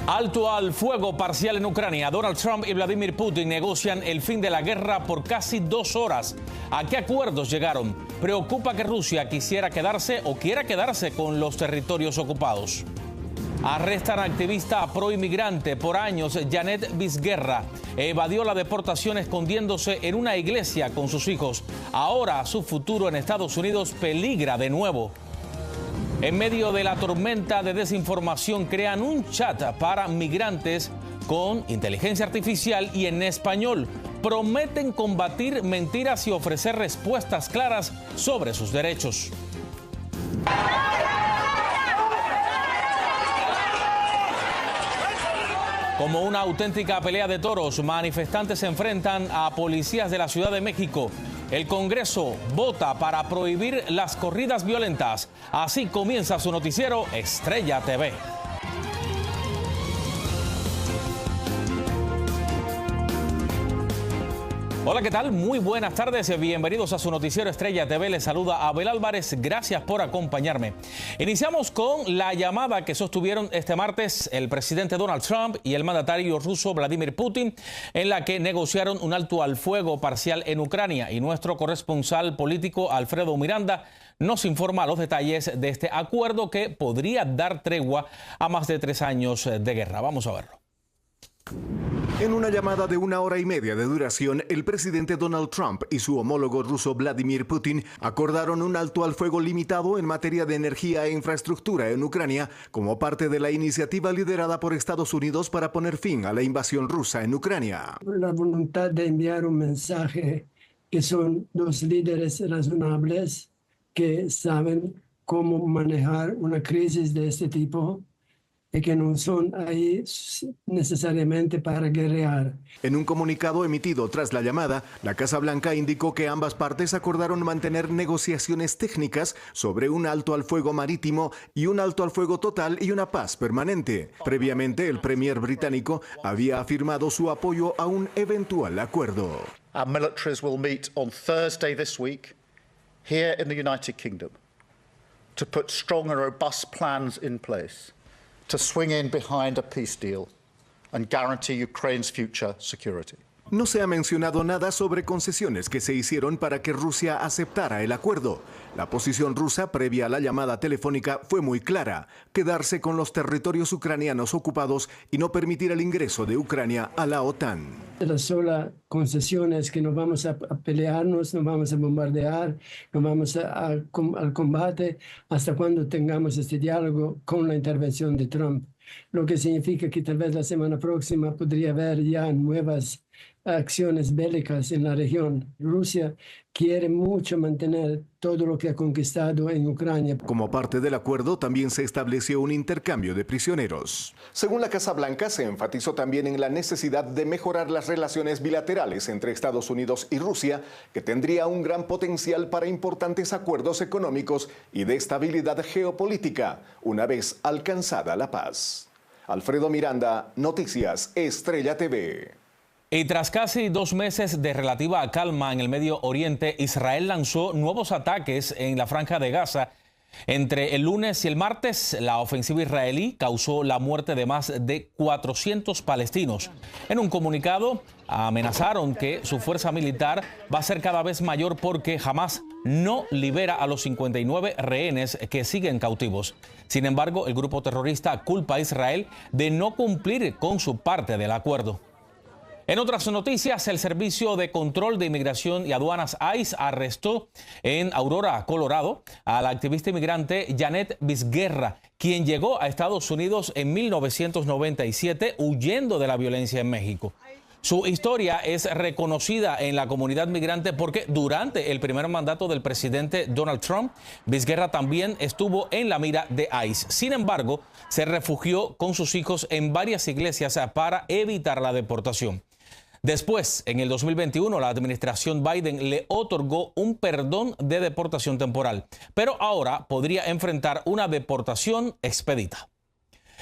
Alto al fuego parcial en Ucrania. Donald Trump y Vladimir Putin negocian el fin de la guerra por casi 2 horas. ¿A qué acuerdos llegaron? Preocupa que Rusia quiera quedarse con los territorios ocupados. Arrestan a activista proinmigrante por años. Janet Vizguerra evadió la deportación escondiéndose en una iglesia con sus hijos. Ahora su futuro en Estados Unidos peligra de nuevo. En medio de la tormenta de desinformación, crean un chat para migrantes con inteligencia artificial y en español. Prometen combatir mentiras y ofrecer respuestas claras sobre sus derechos. Como una auténtica pelea de toros, manifestantes se enfrentan a policías de la Ciudad de México. El Congreso vota para prohibir las corridas violentas. Así comienza su noticiero Estrella TV. Hola, ¿qué tal? Muy buenas tardes. Bienvenidos a su noticiero Estrella TV. Les saluda Abel Álvarez. Gracias por acompañarme. Iniciamos con la llamada que sostuvieron este martes el presidente Donald Trump y el mandatario ruso Vladimir Putin, en la que negociaron un alto al fuego parcial en Ucrania. Y nuestro corresponsal político Alfredo Miranda nos informa los detalles de este acuerdo que podría dar tregua a más de 3 años de guerra. Vamos a verlo. En una llamada de 1 hora y media de duración, el presidente Donald Trump y su homólogo ruso Vladimir Putin acordaron un alto al fuego limitado en materia de energía e infraestructura en Ucrania como parte de la iniciativa liderada por Estados Unidos para poner fin a la invasión rusa en Ucrania. La voluntad de enviar un mensaje que son 2 líderes razonables que saben cómo manejar una crisis de este tipo y que no son ahí necesariamente para guerrear. En un comunicado emitido tras la llamada, la Casa Blanca indicó que ambas partes acordaron mantener negociaciones técnicas sobre un alto al fuego marítimo y un alto al fuego total y una paz permanente. Previamente, el premier británico había afirmado su apoyo a un eventual acuerdo. Our militaries will meet on Thursday this week here in the United Kingdom to put strong and robust plans in place to swing in behind a peace deal and guarantee Ukraine's future security. No se ha mencionado nada sobre concesiones que se hicieron para que Rusia aceptara el acuerdo. La posición rusa previa a la llamada telefónica fue muy clara: quedarse con los territorios ucranianos ocupados y no permitir el ingreso de Ucrania a la OTAN. La sola concesión es que no vamos a pelearnos, no vamos a bombardear, no vamos al combate hasta cuando tengamos este diálogo con la intervención de Trump. Lo que significa que tal vez la semana próxima podría haber ya nuevas acciones bélicas en la región. Rusia quiere mucho mantener todo lo que ha conquistado en Ucrania. Como parte del acuerdo, también se estableció un intercambio de prisioneros. Según la Casa Blanca, se enfatizó también en la necesidad de mejorar las relaciones bilaterales entre Estados Unidos y Rusia, que tendría un gran potencial para importantes acuerdos económicos y de estabilidad geopolítica, una vez alcanzada la paz. Alfredo Miranda, Noticias Estrella TV. Y tras casi 2 meses de relativa calma en el Medio Oriente, Israel lanzó nuevos ataques en la Franja de Gaza. Entre el lunes y el martes, la ofensiva israelí causó la muerte de más de 400 palestinos. En un comunicado, amenazaron que su fuerza militar va a ser cada vez mayor porque Hamás no libera a los 59 rehenes que siguen cautivos. Sin embargo, el grupo terrorista culpa a Israel de no cumplir con su parte del acuerdo. En otras noticias, el Servicio de Control de Inmigración y Aduanas ICE arrestó en Aurora, Colorado, a la activista inmigrante Janet Vizguerra, quien llegó a Estados Unidos en 1997 huyendo de la violencia en México. Su historia es reconocida en la comunidad migrante porque durante el primer mandato del presidente Donald Trump, Vizguerra también estuvo en la mira de ICE. Sin embargo, se refugió con sus hijos en varias iglesias para evitar la deportación. Después, en el 2021, la administración Biden le otorgó un perdón de deportación temporal, pero ahora podría enfrentar una deportación expedita.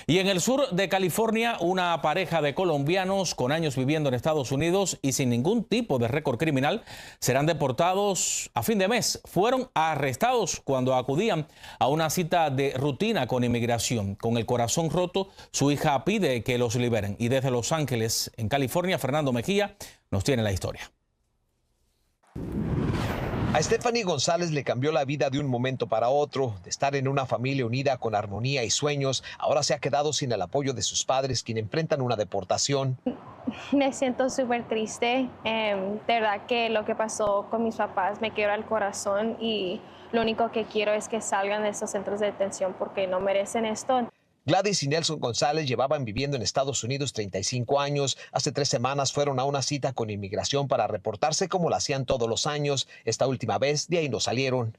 Y en el sur de California, una pareja de colombianos con años viviendo en Estados Unidos y sin ningún tipo de récord criminal serán deportados a fin de mes. Fueron arrestados cuando acudían a una cita de rutina con inmigración. Con el corazón roto, su hija pide que los liberen. Y desde Los Ángeles, en California, Fernando Mejía nos tiene la historia. A Stephanie González le cambió la vida de un momento para otro. De estar en una familia unida con armonía y sueños, ahora se ha quedado sin el apoyo de sus padres, quienes enfrentan una deportación. Me siento súper triste. De verdad que lo que pasó con mis papás me quiebra el corazón y lo único que quiero es que salgan de esos centros de detención porque no merecen esto. Gladys y Nelson González llevaban viviendo en Estados Unidos 35 años. Hace 3 semanas fueron a una cita con inmigración para reportarse como lo hacían todos los años. Esta última vez de ahí no salieron.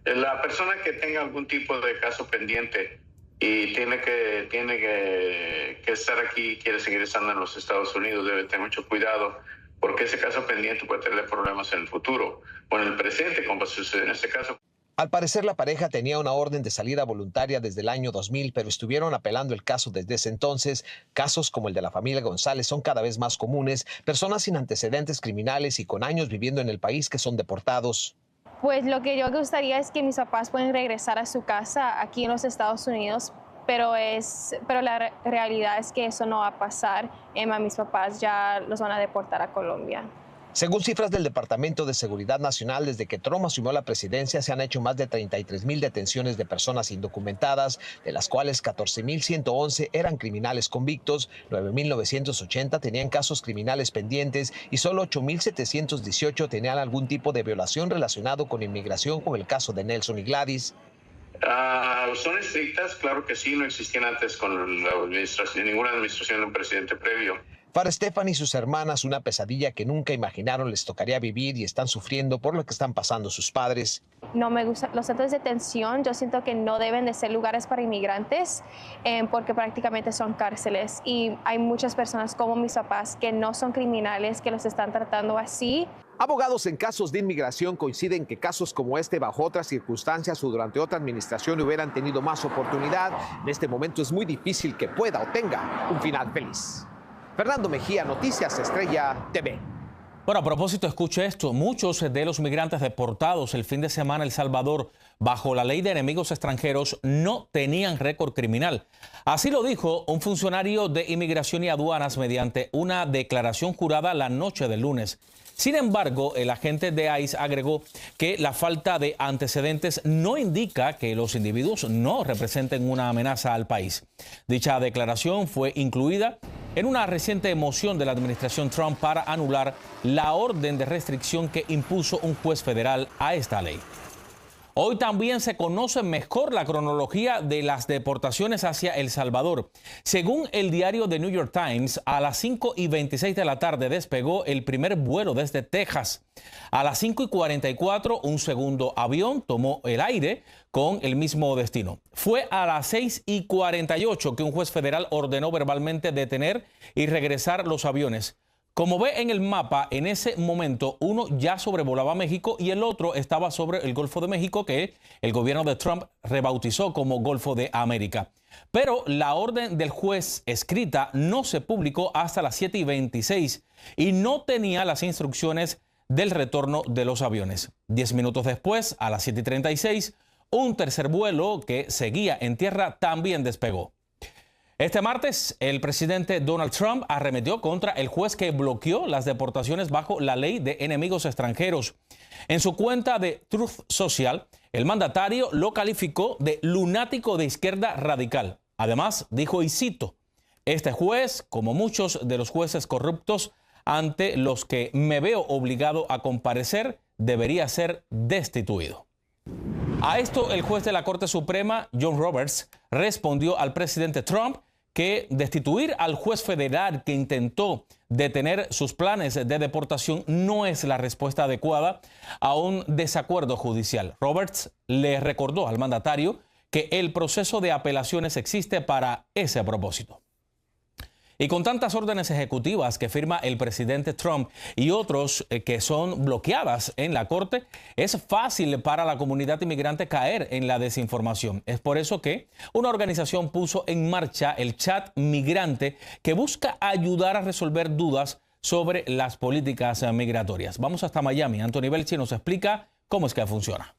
La persona que tenga algún tipo de caso pendiente y tiene que estar aquí, quiere seguir estando en los Estados Unidos, debe tener mucho cuidado porque ese caso pendiente puede tener problemas en el futuro o en el presente, como sucede en este caso. Al parecer, la pareja tenía una orden de salida voluntaria desde el año 2000, pero estuvieron apelando el caso desde ese entonces. Casos como el de la familia González son cada vez más comunes. Personas sin antecedentes criminales y con años viviendo en el país que son deportados. Pues lo que yo gustaría es que mis papás puedan regresar a su casa aquí en los Estados Unidos, pero la realidad es que eso no va a pasar. A mis papás ya los van a deportar a Colombia. Según cifras del Departamento de Seguridad Nacional, desde que Trump asumió la presidencia se han hecho más de 33,000 detenciones de personas indocumentadas, de las cuales 14,111 eran criminales convictos, 9,980 tenían casos criminales pendientes y solo 8,718 tenían algún tipo de violación relacionado con inmigración, como el caso de Nelson y Gladys. Son estrictas, claro que sí, no existían antes con ninguna administración de un presidente previo. Para Stephanie y sus hermanas, una pesadilla que nunca imaginaron les tocaría vivir y están sufriendo por lo que están pasando sus padres. No me gustan los centros de detención. Yo siento que no deben de ser lugares para inmigrantes porque prácticamente son cárceles y hay muchas personas como mis papás que no son criminales que los están tratando así. Abogados en casos de inmigración coinciden que casos como este, bajo otras circunstancias o durante otra administración, hubieran tenido más oportunidad. En este momento es muy difícil que pueda o tenga un final feliz. Fernando Mejía, Noticias Estrella TV. Bueno, a propósito, escuche esto. Muchos de los migrantes deportados el fin de semana a El Salvador bajo la ley de enemigos extranjeros no tenían récord criminal. Así lo dijo un funcionario de Inmigración y Aduanas mediante una declaración jurada la noche del lunes. Sin embargo, el agente de ICE agregó que la falta de antecedentes no indica que los individuos no representen una amenaza al país. Dicha declaración fue incluida en una reciente moción de la administración Trump para anular la orden de restricción que impuso un juez federal a esta ley. Hoy también se conoce mejor la cronología de las deportaciones hacia El Salvador. Según el diario The New York Times, a las 5:26 de la tarde despegó el primer vuelo desde Texas. A las 5:44, un segundo avión tomó el aire con el mismo destino. Fue a las 6:48 que un juez federal ordenó verbalmente detener y regresar los aviones. Como ve en el mapa, en ese momento uno ya sobrevolaba México y el otro estaba sobre el Golfo de México, que el gobierno de Trump rebautizó como Golfo de América. Pero la orden del juez escrita no se publicó hasta las 7:26 y no tenía las instrucciones del retorno de los aviones. 10 minutos después, a las 7:36, un tercer vuelo que seguía en tierra también despegó. Este martes, el presidente Donald Trump arremetió contra el juez que bloqueó las deportaciones bajo la ley de enemigos extranjeros. En su cuenta de Truth Social, el mandatario lo calificó de lunático de izquierda radical. Además, dijo, y cito, este juez, como muchos de los jueces corruptos ante los que me veo obligado a comparecer, debería ser destituido. A esto, el juez de la Corte Suprema, John Roberts, respondió al presidente Trump que destituir al juez federal que intentó detener sus planes de deportación no es la respuesta adecuada a un desacuerdo judicial. Roberts le recordó al mandatario que el proceso de apelaciones existe para ese propósito. Y con tantas órdenes ejecutivas que firma el presidente Trump y otros que son bloqueadas en la Corte, es fácil para la comunidad inmigrante caer en la desinformación. Es por eso que una organización puso en marcha el Chat Migrante, que busca ayudar a resolver dudas sobre las políticas migratorias. Vamos hasta Miami. Anthony Belchi nos explica cómo es que funciona.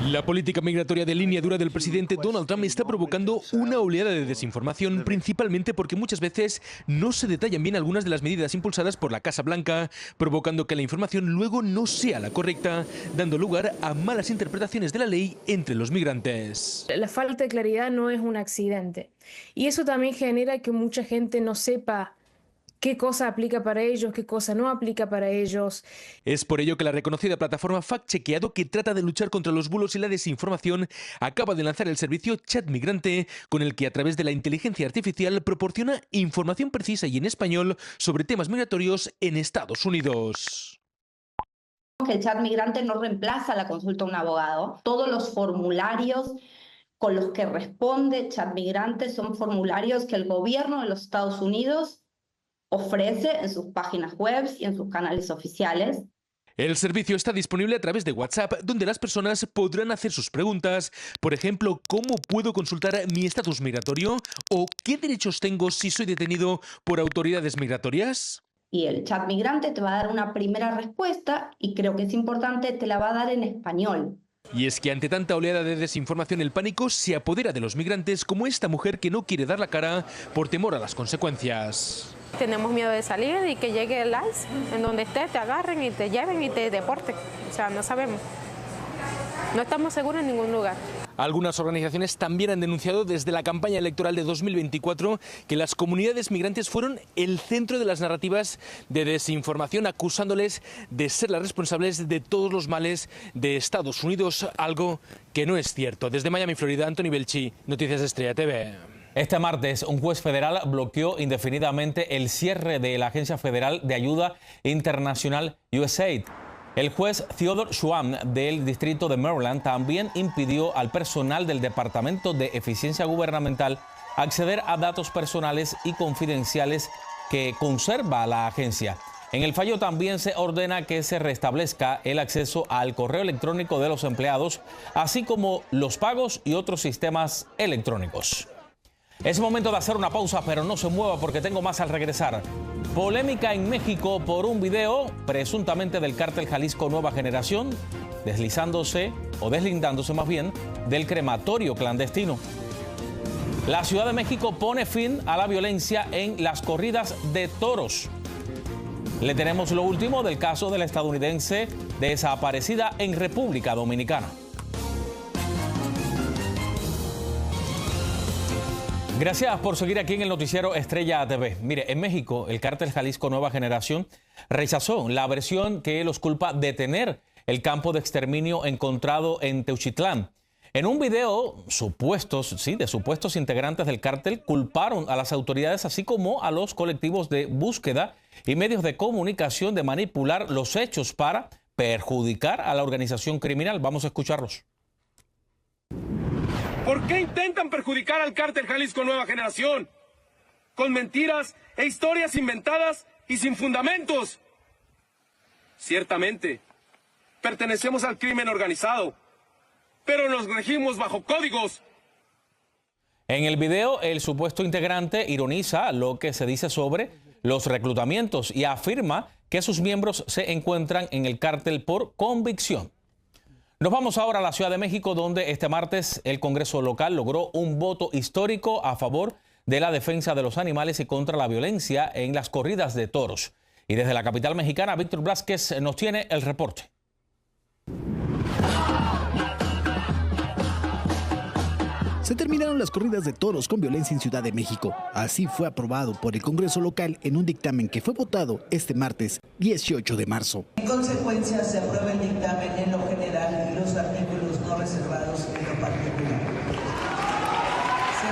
La política migratoria de línea dura del presidente Donald Trump está provocando una oleada de desinformación, principalmente porque muchas veces no se detallan bien algunas de las medidas impulsadas por la Casa Blanca, provocando que la información luego no sea la correcta, dando lugar a malas interpretaciones de la ley entre los migrantes. La falta de claridad no es un accidente, y eso también genera que mucha gente no sepa qué cosa aplica para ellos, qué cosa no aplica para ellos. Es por ello que la reconocida plataforma Fact Chequeado, que trata de luchar contra los bulos y la desinformación, acaba de lanzar el servicio Chat Migrante, con el que a través de la inteligencia artificial proporciona información precisa y en español sobre temas migratorios en Estados Unidos. El Chat Migrante no reemplaza la consulta a un abogado. Todos los formularios con los que responde Chat Migrante son formularios que el gobierno de los Estados Unidos ofrece en sus páginas web y en sus canales oficiales. El servicio está disponible a través de WhatsApp, donde las personas podrán hacer sus preguntas. Por ejemplo, ¿cómo puedo consultar mi estatus migratorio? ¿O qué derechos tengo si soy detenido por autoridades migratorias? Y el Chat Migrante te va a dar una primera respuesta y creo que es importante, te la va a dar en español. Y es que ante tanta oleada de desinformación, el pánico se apodera de los migrantes, como esta mujer que no quiere dar la cara por temor a las consecuencias. Tenemos miedo de salir y que llegue el ICE, en donde estés, te agarren y te lleven y te deporten. O sea, no sabemos. No estamos seguros en ningún lugar. Algunas organizaciones también han denunciado desde la campaña electoral de 2024 que las comunidades migrantes fueron el centro de las narrativas de desinformación, acusándoles de ser las responsables de todos los males de Estados Unidos, algo que no es cierto. Desde Miami, Florida, Anthony Belchi, Noticias de Estrella TV. Este martes, un juez federal bloqueó indefinidamente el cierre de la Agencia Federal de Ayuda Internacional USAID. El juez Theodore Schwam del Distrito de Maryland también impidió al personal del Departamento de Eficiencia Gubernamental acceder a datos personales y confidenciales que conserva la agencia. En el fallo también se ordena que se restablezca el acceso al correo electrónico de los empleados, así como los pagos y otros sistemas electrónicos. Es momento de hacer una pausa, pero no se mueva porque tengo más al regresar. Polémica en México por un video presuntamente del cártel Jalisco Nueva Generación deslindándose más bien del crematorio clandestino. La Ciudad de México pone fin a la violencia en las corridas de toros. Le tenemos lo último del caso de la estadounidense desaparecida en República Dominicana. Gracias por seguir aquí en el noticiero Estrella TV. Mire, en México, el cártel Jalisco Nueva Generación rechazó la versión que los culpa de tener el campo de exterminio encontrado en Teuchitlán. En un video, supuestos integrantes del cártel culparon a las autoridades, así como a los colectivos de búsqueda y medios de comunicación, de manipular los hechos para perjudicar a la organización criminal. Vamos a escucharlos. ¿Por qué intentan perjudicar al cártel Jalisco Nueva Generación? Con mentiras e historias inventadas y sin fundamentos. Ciertamente, pertenecemos al crimen organizado, pero nos regimos bajo códigos. En el video, el supuesto integrante ironiza lo que se dice sobre los reclutamientos y afirma que sus miembros se encuentran en el cártel por convicción. Nos vamos ahora a la Ciudad de México, donde este martes el Congreso local logró un voto histórico a favor de la defensa de los animales y contra la violencia en las corridas de toros. Y desde la capital mexicana, Víctor Blázquez nos tiene el reporte. Se terminaron las corridas de toros con violencia en Ciudad de México. Así fue aprobado por el Congreso local en un dictamen que fue votado este martes 18 de marzo. En consecuencia, se aprueba el dictamen en lo general y los artículos no reservados en lo particular.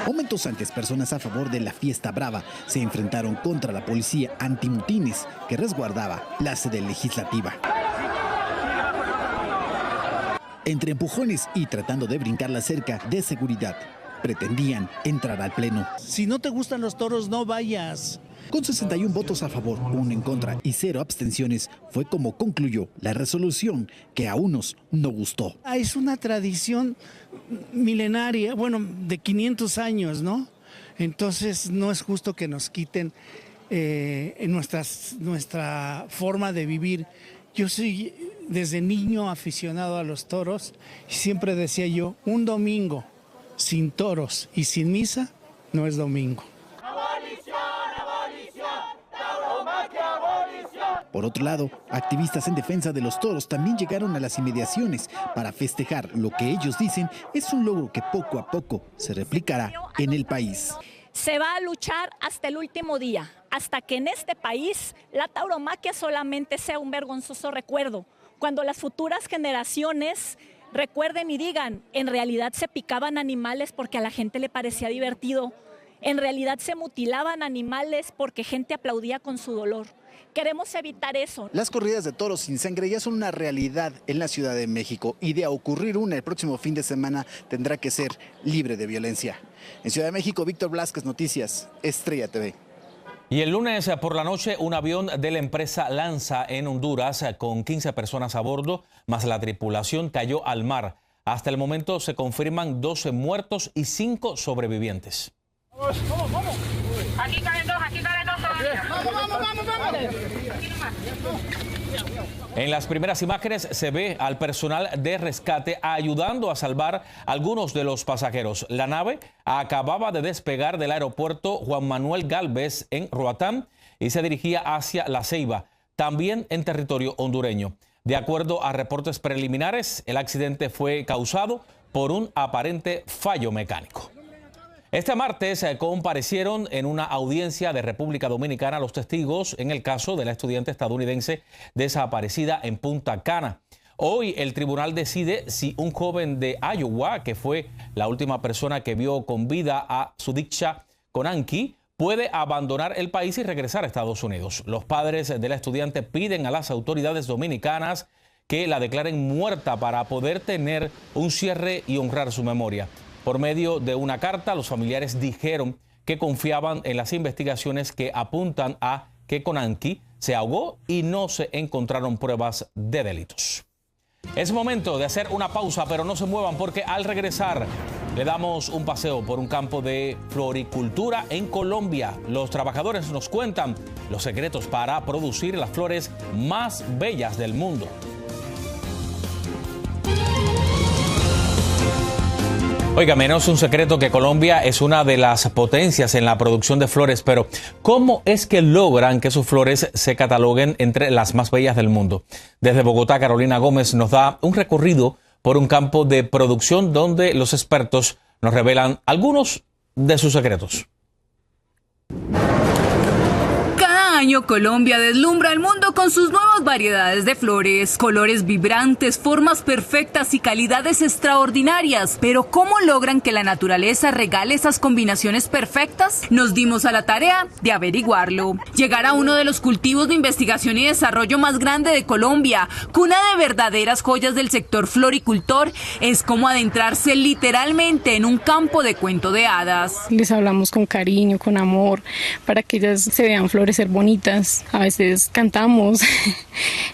Momentos antes, personas a favor de la fiesta brava se enfrentaron contra la policía antimutines que resguardaba la sede legislativa. Entre empujones y tratando de brincar la cerca de seguridad, pretendían entrar al pleno. Si no te gustan los toros, no vayas. Con 61 votos a favor, 1 en contra y 0 abstenciones, fue como concluyó la resolución que a unos no gustó. Es una tradición milenaria, bueno, de 500 años, ¿no? Entonces no es justo que nos quiten nuestra forma de vivir. Yo soy desde niño aficionado a los toros y siempre decía yo, un domingo sin toros y sin misa no es domingo. Por otro lado, activistas en defensa de los toros también llegaron a las inmediaciones para festejar lo que ellos dicen es un logro que poco a poco se replicará en el país. Se va a luchar hasta el último día, hasta que en este país la tauromaquia solamente sea un vergonzoso recuerdo. Cuando las futuras generaciones recuerden y digan, en realidad se picaban animales porque a la gente le parecía divertido, en realidad se mutilaban animales porque gente aplaudía con su dolor. Queremos evitar eso. Las corridas de toros sin sangre ya son una realidad en la Ciudad de México y de ocurrir una el próximo fin de semana tendrá que ser libre de violencia. En Ciudad de México, Víctor Blasquez, Noticias, Estrella TV. Y el lunes por la noche, un avión de la empresa Lanza en Honduras con 15 personas a bordo, más la tripulación, cayó al mar. Hasta el momento se confirman 12 muertos y 5 sobrevivientes. ¿Cómo? Aquí caen dos todavía. Vamos. En las primeras imágenes se ve al personal de rescate ayudando a salvar a algunos de los pasajeros. La nave acababa de despegar del aeropuerto Juan Manuel Gálvez en Roatán y se dirigía hacia La Ceiba, también en territorio hondureño. De acuerdo a reportes preliminares, el accidente fue causado por un aparente fallo mecánico. Este martes comparecieron en una audiencia de República Dominicana los testigos en el caso de la estudiante estadounidense desaparecida en Punta Cana. Hoy el tribunal decide si un joven de Iowa, que fue la última persona que vio con vida a Sudiksha Konanki, puede abandonar el país y regresar a Estados Unidos. Los padres de la estudiante piden a las autoridades dominicanas que la declaren muerta para poder tener un cierre y honrar su memoria. Por medio de una carta, los familiares dijeron que confiaban en las investigaciones que apuntan a que Konanki se ahogó y no se encontraron pruebas de delitos. Es momento de hacer una pausa, pero no se muevan porque al regresar le damos un paseo por un campo de floricultura en Colombia. Los trabajadores nos cuentan los secretos para producir las flores más bellas del mundo. Oiga, menos un secreto que Colombia es una de las potencias en la producción de flores, pero ¿cómo es que logran que sus flores se cataloguen entre las más bellas del mundo? Desde Bogotá, Carolina Gómez nos da un recorrido por un campo de producción donde los expertos nos revelan algunos de sus secretos. Cada año Colombia deslumbra al mundo con sus nuevas variedades de flores, colores vibrantes, formas perfectas y calidades extraordinarias. Pero ¿cómo logran que la naturaleza regale esas combinaciones perfectas? Nos dimos a la tarea de averiguarlo. Llegar a uno de los cultivos de investigación y desarrollo más grande de Colombia, cuna de verdaderas joyas del sector floricultor, es como adentrarse literalmente en un campo de cuento de hadas. Les hablamos con cariño, con amor, para que ellas se vean florecer bonitas. A veces cantamos,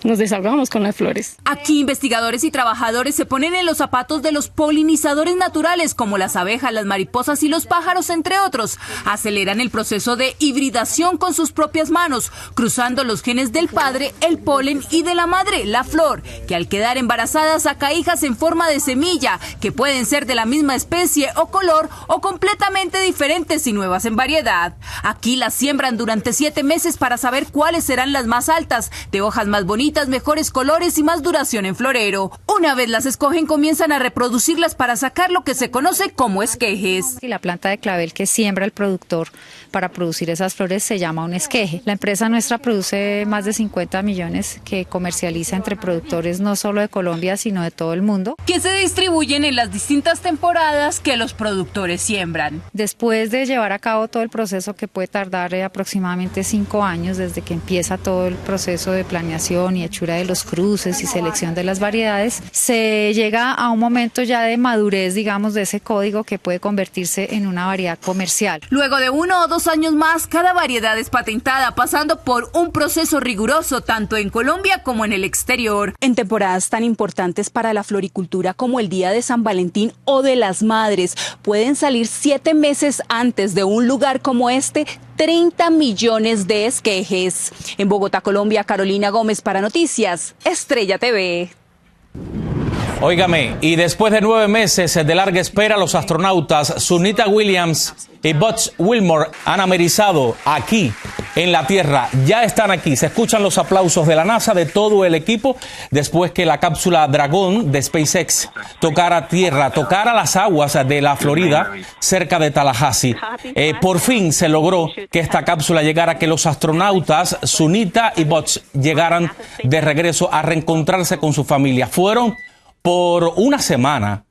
nos desahogamos con las flores. Aquí investigadores y trabajadores se ponen en los zapatos de los polinizadores naturales como las abejas, las mariposas y los pájaros, entre otros. Aceleran el proceso de hibridación con sus propias manos, cruzando los genes del padre, el polen, y de la madre, la flor, que al quedar embarazadas saca hijas en forma de semilla, que pueden ser de la misma especie o color o completamente diferentes y nuevas en variedad. Aquí las siembran durante 7 meses para saber cuáles serán las más altas, de hojas más bonitas, mejores colores y más duración en florero. Una vez las escogen, comienzan a reproducirlas para sacar lo que se conoce como esquejes. La planta de clavel que siembra el productor para producir esas flores se llama un esqueje. La empresa nuestra produce más de 50 millones que comercializa entre productores no solo de Colombia, sino de todo el mundo. Que se distribuyen en las distintas temporadas que los productores siembran. Después de llevar a cabo todo el proceso, que puede tardar aproximadamente 5 años, años desde que empieza todo el proceso de planeación y hechura de los cruces y selección de las variedades, se llega a un momento ya de madurez, digamos, de ese código que puede convertirse en una variedad comercial. Luego de 1 o 2 años más, cada variedad es patentada, pasando por un proceso riguroso tanto en Colombia como en el exterior. En temporadas tan importantes para la floricultura como el Día de San Valentín o de las Madres, pueden salir 7 meses antes de un lugar como este 30 millones de esquejes. En Bogotá, Colombia, Carolina Gómez para Noticias Estrella TV. Óigame, y después de 9 meses de larga espera, los astronautas Sunita Williams y Buzz Wilmore han amerizado aquí en la Tierra. Ya están aquí. Se escuchan los aplausos de la NASA, de todo el equipo, después que la cápsula Dragon de SpaceX tocara tierra, tocara las aguas de la Florida, cerca de Tallahassee. Por fin se logró que esta cápsula llegara, que los astronautas Sunita y Buzz llegaran de regreso a reencontrarse con su familia. Fueron por una semana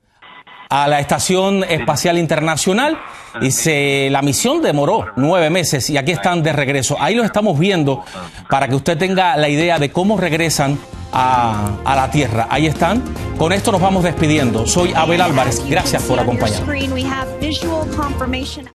a la Estación Espacial Internacional y la misión demoró 9 meses y aquí están de regreso. Ahí los estamos viendo para que usted tenga la idea de cómo regresan a la Tierra. Ahí están. Con esto nos vamos despidiendo. Soy Abel Álvarez. Gracias por acompañarnos.